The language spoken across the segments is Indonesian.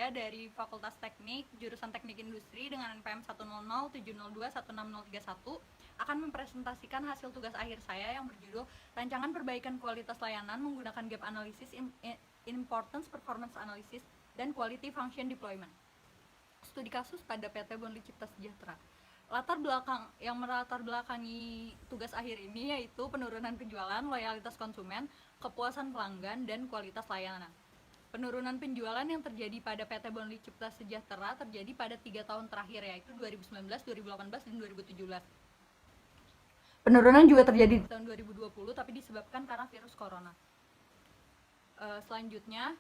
saya dari Fakultas Teknik, jurusan Teknik Industri dengan NPM 10070216031 akan mempresentasikan hasil tugas akhir saya yang berjudul Rancangan Perbaikan Kualitas Layanan menggunakan Gap Analysis, Importance Performance Analysis, dan Quality Function Deployment. Studi kasus pada PT Bonli Cipta Sejahtera. Melatar belakangi tugas akhir ini yaitu penurunan penjualan, loyalitas konsumen, kepuasan pelanggan, dan kualitas layanan. Penurunan penjualan yang terjadi pada PT Bonli Cipta Sejahtera terjadi pada 3 tahun terakhir, yaitu 2019, 2018, dan 2017. Penurunan juga terjadi di tahun 2020, tapi disebabkan karena virus corona. Selanjutnya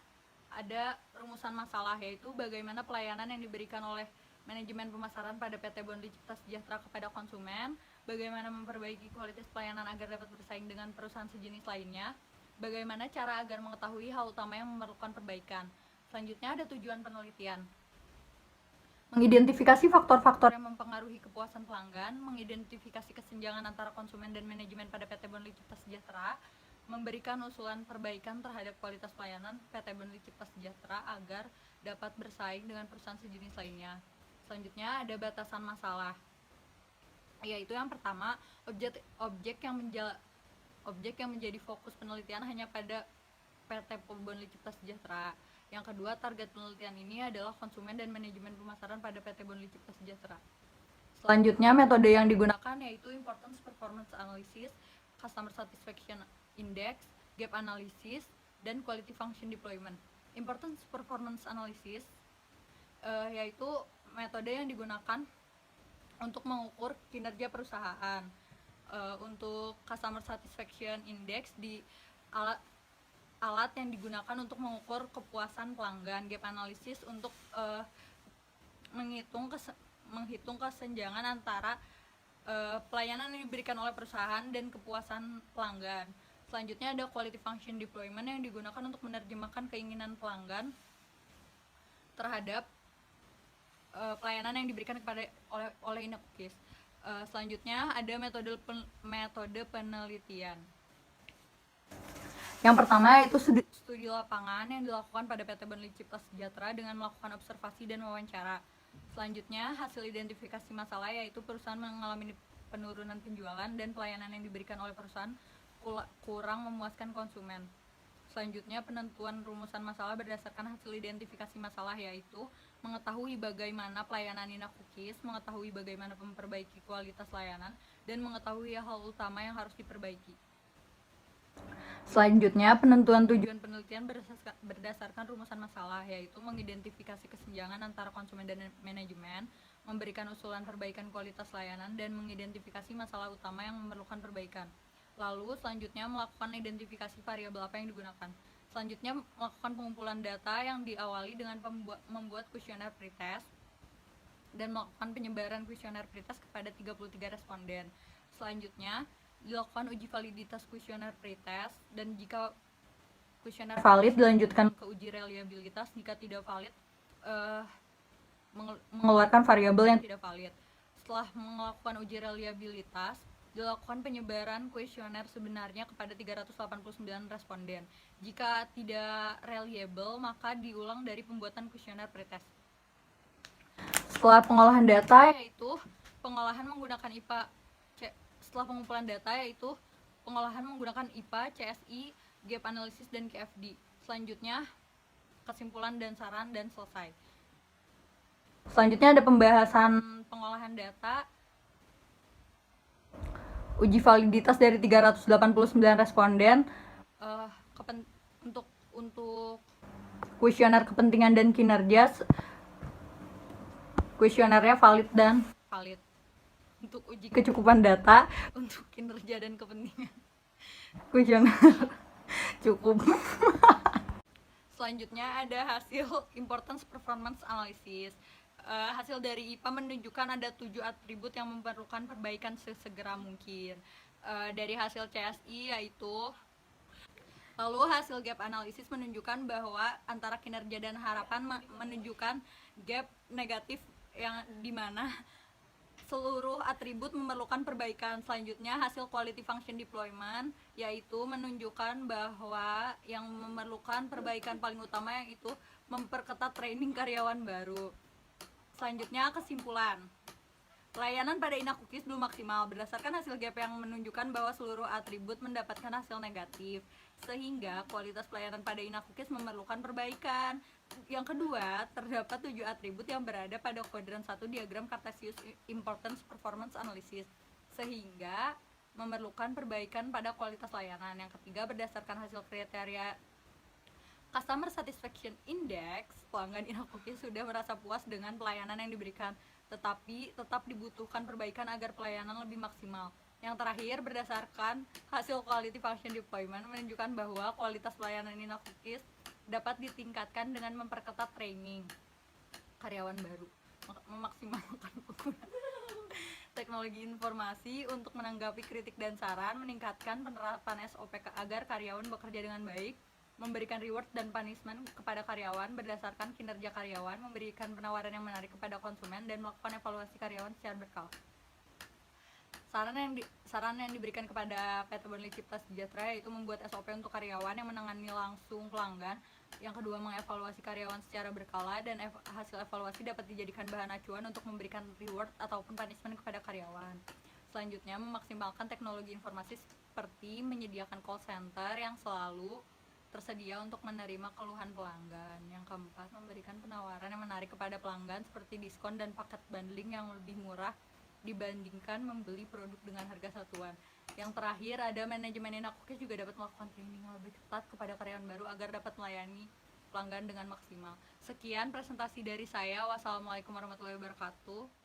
ada rumusan masalah, yaitu bagaimana pelayanan yang diberikan oleh manajemen pemasaran pada PT Bonli Cipta Sejahtera kepada konsumen, bagaimana memperbaiki kualitas pelayanan agar dapat bersaing dengan perusahaan sejenis lainnya, bagaimana cara agar mengetahui hal utama yang memerlukan perbaikan. Selanjutnya ada tujuan penelitian. Mengidentifikasi faktor-faktor yang mempengaruhi kepuasan pelanggan, mengidentifikasi kesenjangan antara konsumen dan manajemen pada PT Bonli Cipta Sejahtera, memberikan usulan perbaikan terhadap kualitas pelayanan PT Bonli Cipta Sejahtera agar dapat bersaing dengan perusahaan sejenis lainnya. Selanjutnya ada batasan masalah, yaitu yang pertama, objek yang menjadi fokus penelitian hanya pada PT Bonli Cipta Sejahtera. Yang kedua, target penelitian ini adalah konsumen dan manajemen pemasaran pada PT Bonli Cipta Sejahtera. Selanjutnya, metode yang digunakan yaitu Importance Performance Analysis, Customer Satisfaction Index, Gap Analysis, dan Quality Function Deployment. Importance Performance Analysis yaitu metode yang digunakan untuk mengukur kinerja perusahaan. Untuk Customer Satisfaction Index di alat yang digunakan untuk mengukur kepuasan pelanggan. Gap Analysis untuk menghitung kesenjangan antara pelayanan yang diberikan oleh perusahaan dan kepuasan pelanggan. Selanjutnya ada Quality Function Deployment yang digunakan untuk menerjemahkan keinginan pelanggan terhadap pelayanan yang diberikan oleh Inacookies. Selanjutnya ada metode penelitian. Yang pertama yaitu studi lapangan yang dilakukan pada PT Bonli Cipta Sejahtera dengan melakukan observasi dan wawancara. Selanjutnya hasil identifikasi masalah, yaitu perusahaan mengalami penurunan penjualan dan pelayanan yang diberikan oleh perusahaan kurang memuaskan konsumen. Selanjutnya penentuan rumusan masalah berdasarkan hasil identifikasi masalah, yaitu mengetahui bagaimana pelayanan Inacookies, mengetahui bagaimana memperbaiki kualitas layanan, dan mengetahui hal utama yang harus diperbaiki. Selanjutnya penentuan tujuan penelitian berdasarkan rumusan masalah, yaitu mengidentifikasi kesenjangan antara konsumen dan manajemen, memberikan usulan perbaikan kualitas layanan, dan mengidentifikasi masalah utama yang memerlukan perbaikan. Lalu selanjutnya melakukan identifikasi variabel apa yang digunakan. Selanjutnya melakukan pengumpulan data yang diawali dengan membuat kuesioner pretest dan melakukan penyebaran kuesioner pretest kepada 33 responden. Selanjutnya dilakukan uji validitas kuesioner pretest, dan jika kuesioner valid dilanjutkan ke uji reliabilitas. Jika tidak valid, mengeluarkan variabel yang tidak valid. Setelah melakukan uji reliabilitas, dilakukan penyebaran kuesioner sebenarnya kepada 389 responden. Jika tidak reliable, maka diulang dari pembuatan kuesioner pretest. Setelah pengolahan data, yaitu pengolahan menggunakan IPA. Setelah pengumpulan data, yaitu pengolahan menggunakan IPA, CSI, Gap Analysis, dan KFD. Selanjutnya kesimpulan dan saran, dan selesai. Selanjutnya ada pembahasan pengolahan data, uji validitas dari 389 responden, untuk kuesioner kepentingan dan kinerja, kuesionernya valid dan valid. Untuk uji kecukupan data, untuk kinerja dan kepentingan, kuesioner cukup. Selanjutnya ada hasil Importance Performance Analysis. Hasil dari IPA menunjukkan ada 7 atribut yang memerlukan perbaikan sesegera mungkin. Dari hasil CSI yaitu, lalu hasil gap analysis menunjukkan bahwa antara kinerja dan harapan menunjukkan gap negatif yang dimana seluruh atribut memerlukan perbaikan. Selanjutnya hasil quality function deployment yaitu menunjukkan bahwa yang memerlukan perbaikan paling utama yaitu memperketat training karyawan baru. Selanjutnya, kesimpulan. Layanan pada Inakukis belum maksimal berdasarkan hasil gap yang menunjukkan bahwa seluruh atribut mendapatkan hasil negatif, sehingga kualitas pelayanan pada Inakukis memerlukan perbaikan. Yang kedua, terdapat 7 atribut yang berada pada kuadran 1 diagram Cartesius Importance Performance Analysis, sehingga memerlukan perbaikan pada kualitas layanan. Yang ketiga, berdasarkan hasil kriteria Customer Satisfaction Index, pelanggan Inakukis sudah merasa puas dengan pelayanan yang diberikan, tetapi tetap dibutuhkan perbaikan agar pelayanan lebih maksimal. Yang terakhir, berdasarkan hasil Quality Function Deployment menunjukkan bahwa kualitas pelayanan Inakukis dapat ditingkatkan dengan memperketat training karyawan baru, memaksimalkan penggunaan teknologi informasi untuk menanggapi kritik dan saran, meningkatkan penerapan SOP agar karyawan bekerja dengan baik, memberikan reward dan punishment kepada karyawan berdasarkan kinerja karyawan, memberikan penawaran yang menarik kepada konsumen, dan melakukan evaluasi karyawan secara berkala. Saran yang diberikan kepada PT Bonli Cipta Sejahtera yaitu membuat SOP untuk karyawan yang menangani langsung pelanggan. Yang kedua, mengevaluasi karyawan secara berkala, dan hasil evaluasi dapat dijadikan bahan acuan untuk memberikan reward ataupun punishment kepada karyawan. Selanjutnya, memaksimalkan teknologi informasi seperti menyediakan call center yang selalu tersedia untuk menerima keluhan pelanggan. Yang keempat, memberikan penawaran yang menarik kepada pelanggan seperti diskon dan paket bundling yang lebih murah dibandingkan membeli produk dengan harga satuan. Yang terakhir, ada manajemen Inakukis juga dapat melakukan training lebih ketat kepada karyawan baru agar dapat melayani pelanggan dengan maksimal. Sekian presentasi dari saya. Wassalamualaikum warahmatullahi wabarakatuh.